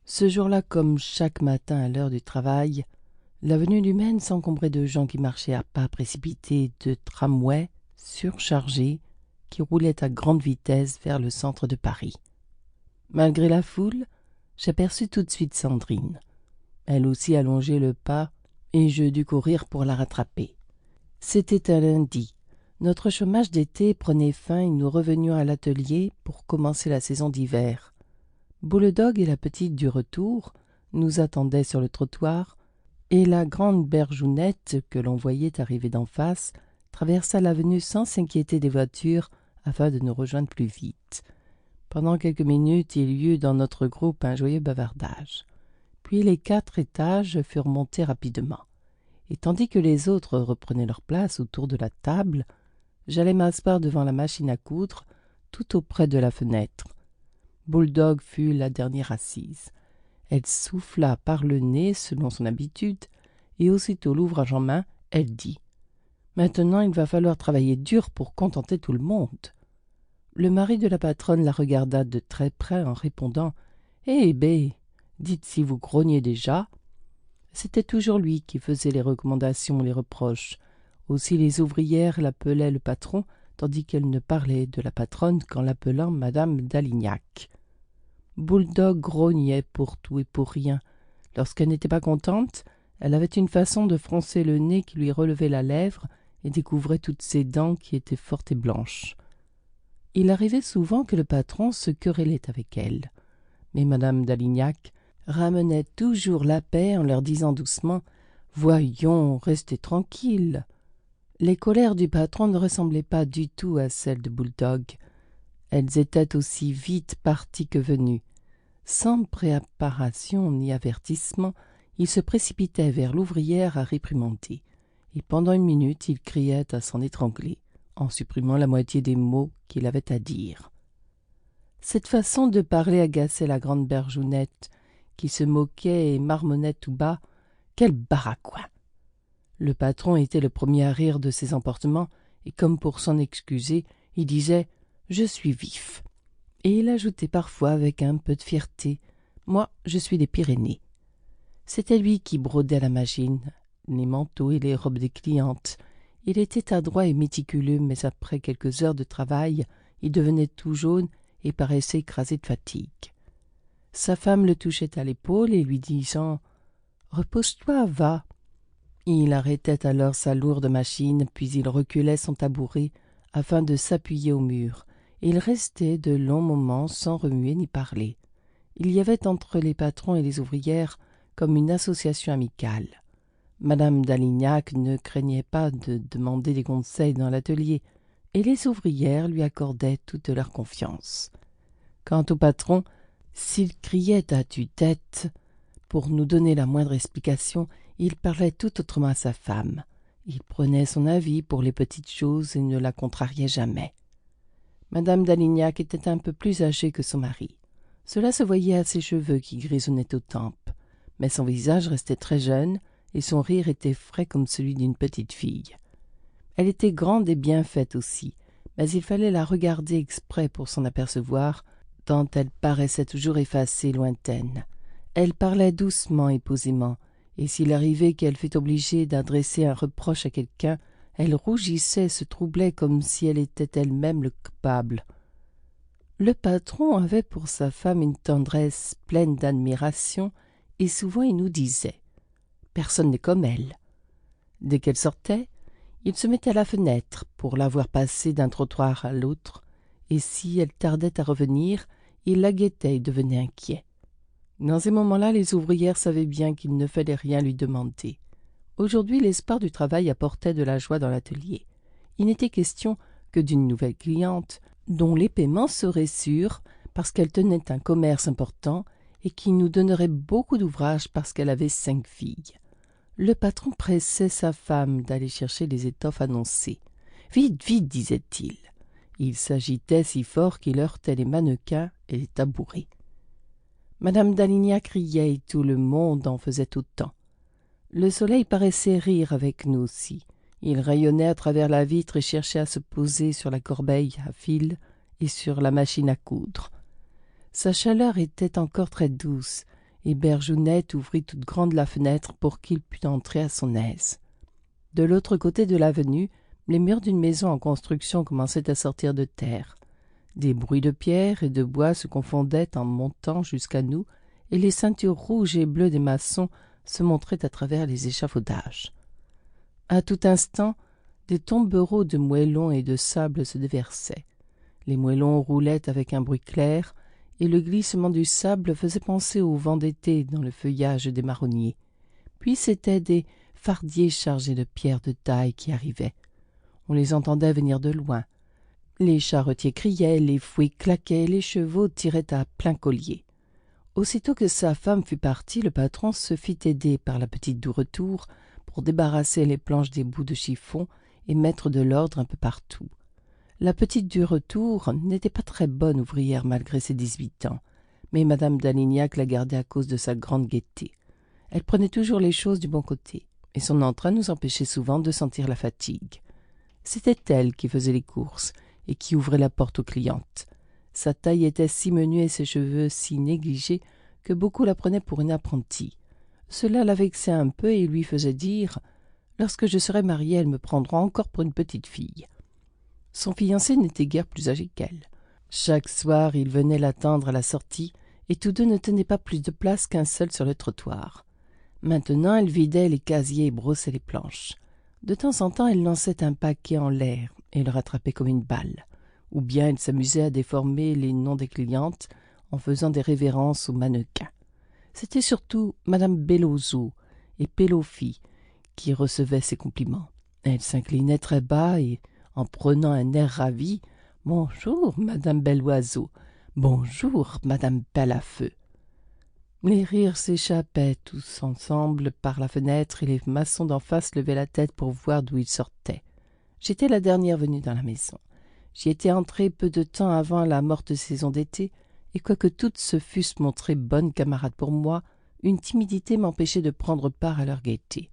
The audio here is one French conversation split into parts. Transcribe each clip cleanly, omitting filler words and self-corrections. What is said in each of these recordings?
Ce jour-là, comme chaque matin à l'heure du travail, l'avenue du Maine s'encombrait de gens qui marchaient à pas précipités, de tramways surchargés qui roulaient à grande vitesse vers le centre de Paris. Malgré la foule, j'aperçus tout de suite Sandrine. Elle aussi allongeait le pas, et je dus courir pour la rattraper. C'était un lundi. Notre chômage d'été prenait fin et nous revenions à l'atelier pour commencer la saison d'hiver. Bouledog et la petite du retour nous attendaient sur le trottoir, et la grande bergounette que l'on voyait arriver d'en face traversa l'avenue sans s'inquiéter des voitures afin de nous rejoindre plus vite. Pendant quelques minutes, il y eut dans notre groupe un joyeux bavardage. Puis les 4 étages furent montés rapidement. Et tandis que les autres reprenaient leur place autour de la table, j'allais m'asseoir devant la machine à coudre, tout auprès de la fenêtre. Bouledog fut la dernière assise. Elle souffla par le nez selon son habitude, et aussitôt l'ouvrage en main, elle dit « Maintenant, il va falloir travailler dur pour contenter tout le monde. » Le mari de la patronne la regarda de très près en répondant « Eh bé, dites si vous grognez déjà !» C'était toujours lui qui faisait les recommandations et les reproches. Aussi les ouvrières l'appelaient le patron, tandis qu'elles ne parlaient de la patronne qu'en l'appelant Madame d'Alignac. Bouledog grognait pour tout et pour rien. Lorsqu'elle n'était pas contente, elle avait une façon de froncer le nez qui lui relevait la lèvre et découvrait toutes ses dents qui étaient fortes et blanches. Il arrivait souvent que le patron se querellait avec elle. Mais Madame d'Alignac ramenait toujours la paix en leur disant doucement « Voyons, restez tranquilles !» Les colères du patron ne ressemblaient pas du tout à celles de Bouledog. Elles étaient aussi vite parties que venues. Sans préparation ni avertissement, il se précipitait vers l'ouvrière à réprimander, et pendant une minute il criait à s'en étrangler, en supprimant la moitié des mots qu'il avait à dire. Cette façon de parler agaçait la grande bergounette, qui se moquait et marmonnait tout bas « Quel baragouin !» Le patron était le premier à rire de ses emportements, et comme pour s'en excuser, il disait « Je suis vif ». Et il ajoutait parfois avec un peu de fierté « Moi, je suis des Pyrénées ». C'était lui qui brodait à la machine les manteaux et les robes des clientes. Il était adroit et méticuleux, mais après quelques heures de travail, il devenait tout jaune et paraissait écrasé de fatigue. Sa femme le touchait à l'épaule et lui disant « Repose-toi, va !» Il arrêtait alors sa lourde machine, puis il reculait son tabouret afin de s'appuyer au mur. Il restait de longs moments sans remuer ni parler. Il y avait entre les patrons et les ouvrières comme une association amicale. Madame d'Alignac ne craignait pas de demander des conseils dans l'atelier, et les ouvrières lui accordaient toute leur confiance. Quant au patron, s'il criait à tue-tête pour nous donner la moindre explication, il parlait tout autrement à sa femme. Il prenait son avis pour les petites choses et ne la contrariait jamais. Madame d'Alignac était un peu plus âgée que son mari. Cela se voyait à ses cheveux qui grisonnaient aux tempes, mais son visage restait très jeune et son rire était frais comme celui d'une petite fille. Elle était grande et bien faite aussi, mais il fallait la regarder exprès pour s'en apercevoir, tant elle paraissait toujours effacée, lointaine. Elle parlait doucement et posément, et s'il arrivait qu'elle fût obligée d'adresser un reproche à quelqu'un, elle rougissait et se troublait comme si elle était elle-même le coupable. Le patron avait pour sa femme une tendresse pleine d'admiration, et souvent il nous disait « Personne n'est comme elle ». Dès qu'elle sortait, il se mettait à la fenêtre pour la voir passer d'un trottoir à l'autre, et si elle tardait à revenir, il la guettait et devenait inquiet. Dans ces moments-là, les ouvrières savaient bien qu'il ne fallait rien lui demander. Aujourd'hui, l'espoir du travail apportait de la joie dans l'atelier. Il n'était question que d'une nouvelle cliente, dont les paiements seraient sûrs parce qu'elle tenait un commerce important et qui nous donnerait beaucoup d'ouvrage parce qu'elle avait 5 filles. Le patron pressait sa femme d'aller chercher les étoffes annoncées. « Vite, vite !» disait-il. Il s'agitait si fort qu'il heurtait les mannequins et les tabourets. Madame d'Alignac riait et tout le monde en faisait autant. Le soleil paraissait rire avec nous aussi. Il rayonnait à travers la vitre et cherchait à se poser sur la corbeille à fil et sur la machine à coudre. Sa chaleur était encore très douce, et Berjounette ouvrit toute grande la fenêtre pour qu'il pût entrer à son aise. De l'autre côté de l'avenue, les murs d'une maison en construction commençaient à sortir de terre. Des bruits de pierre et de bois se confondaient en montant jusqu'à nous, et les ceintures rouges et bleues des maçons se montraient à travers les échafaudages. À tout instant, des tombereaux de moellons et de sable se déversaient. Les moellons roulaient avec un bruit clair, et le glissement du sable faisait penser au vent d'été dans le feuillage des marronniers. Puis c'étaient des fardiers chargés de pierres de taille qui arrivaient. On les entendait venir de loin. Les charretiers criaient, les fouets claquaient, les chevaux tiraient à plein collier. Aussitôt que sa femme fut partie, le patron se fit aider par la petite du retour pour débarrasser les planches des bouts de chiffon et mettre de l'ordre un peu partout. La petite du retour n'était pas très bonne ouvrière malgré ses 18 ans, mais madame d'Alignac la gardait à cause de sa grande gaieté. Elle prenait toujours les choses du bon côté, et son entrain nous empêchait souvent de sentir la fatigue. C'était elle qui faisait les courses et qui ouvrait la porte aux clientes. Sa taille était si menue et ses cheveux si négligés que beaucoup la prenaient pour une apprentie. Cela la vexait un peu et lui faisait dire « Lorsque je serai mariée, elle me prendra encore pour une petite fille. » Son fiancé n'était guère plus âgé qu'elle. Chaque soir, il venait l'attendre à la sortie, et tous deux ne tenaient pas plus de place qu'un seul sur le trottoir. Maintenant, elle vidait les casiers et brossait les planches. De temps en temps, elle lançait un paquet en l'air et le rattrapait comme une balle. Ou bien elle s'amusait à déformer les noms des clientes en faisant des révérences aux mannequins. C'était surtout madame Bellozo et Pélofi qui recevaient ces compliments. Elle s'inclinait très bas et, en prenant un air ravi, « Bonjour, madame Belle-Oiseau. Bonjour, madame Belle-à-Feu. » Les rires s'échappaient tous ensemble par la fenêtre et les maçons d'en face levaient la tête pour voir d'où ils sortaient. J'étais la dernière venue dans la maison. J'y étais entrée peu de temps avant la morte saison d'été, et quoique toutes se fussent montrées bonnes camarades pour moi, une timidité m'empêchait de prendre part à leur gaieté.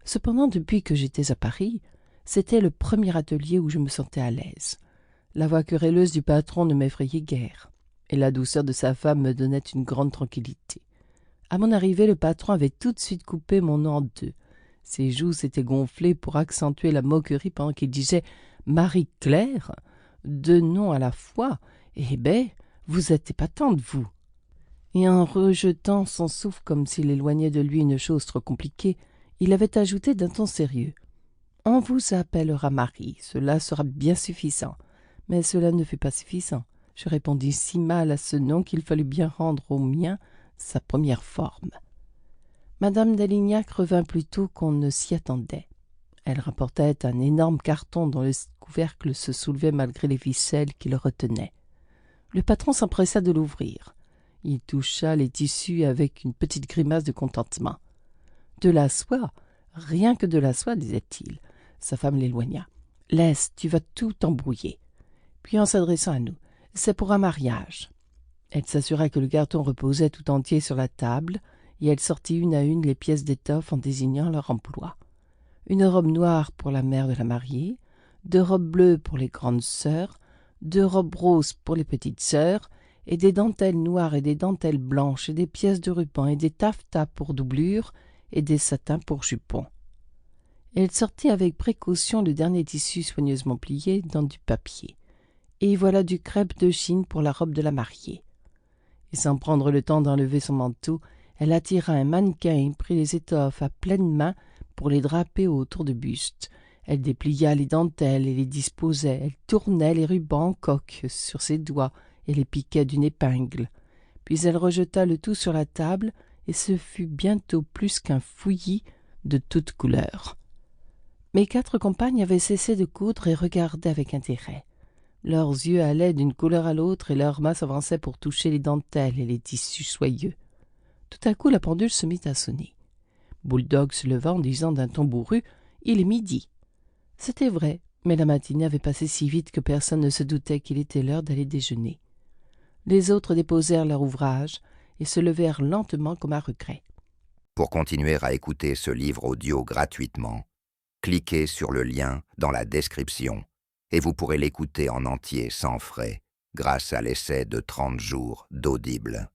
Cependant, depuis que j'étais à Paris, c'était le premier atelier où je me sentais à l'aise. La voix querelleuse du patron ne m'effrayait guère, et la douceur de sa femme me donnait une grande tranquillité. À mon arrivée, le patron avait tout de suite coupé mon nom en deux. Ses joues s'étaient gonflées pour accentuer la moquerie pendant qu'il disait « Marie-Claire, deux noms à la fois, eh ben, vous êtes épatante, vous !» Et en rejetant son souffle comme s'il éloignait de lui une chose trop compliquée, il avait ajouté d'un ton sérieux « On vous appellera Marie, cela sera bien suffisant. » Mais cela ne fut pas suffisant. Je répondis si mal à ce nom qu'il fallut bien rendre au mien sa première forme. Madame d'Alignac revint plus tôt qu'on ne s'y attendait. Elle rapportait un énorme carton dont le couvercle se soulevait malgré les ficelles qui le retenaient. Le patron s'empressa de l'ouvrir. Il toucha les tissus avec une petite grimace de contentement. « De la soie, rien que de la soie, disait-il. » Sa femme l'éloigna. « Laisse, tu vas tout embrouiller. » Puis en s'adressant à nous, « C'est pour un mariage. » Elle s'assura que le carton reposait tout entier sur la table, et elle sortit une à une les pièces d'étoffe en désignant leur emploi. Une robe noire pour la mère de la mariée, 2 robes bleues pour les grandes sœurs, 2 robes roses pour les petites sœurs, et des dentelles noires et des dentelles blanches, et des pièces de ruban, et des taffetas pour doublure, et des satins pour jupons. Elle sortit avec précaution le dernier tissu soigneusement plié dans du papier. Et voilà du crêpe de Chine pour la robe de la mariée. Et sans prendre le temps d'enlever son manteau, elle attira un mannequin et prit les étoffes à pleines mains pour les draper autour du buste. Elle déplia les dentelles et les disposait. Elle tournait les rubans en coque sur ses doigts et les piquait d'une épingle. Puis elle rejeta le tout sur la table, et ce fut bientôt plus qu'un fouillis de toutes couleurs. Mes 4 compagnes avaient cessé de coudre et regardaient avec intérêt. Leurs yeux allaient d'une couleur à l'autre et leurs mains s'avançaient pour toucher les dentelles et les tissus soyeux. Tout à coup, la pendule se mit à sonner. Bouledog se leva en disant d'un ton bourru « Il est midi ». C'était vrai, mais la matinée avait passé si vite que personne ne se doutait qu'il était l'heure d'aller déjeuner. Les autres déposèrent leur ouvrage et se levèrent lentement comme à regret. Pour continuer à écouter ce livre audio gratuitement, cliquez sur le lien dans la description et vous pourrez l'écouter en entier sans frais grâce à l'essai de 30 jours d'Audible.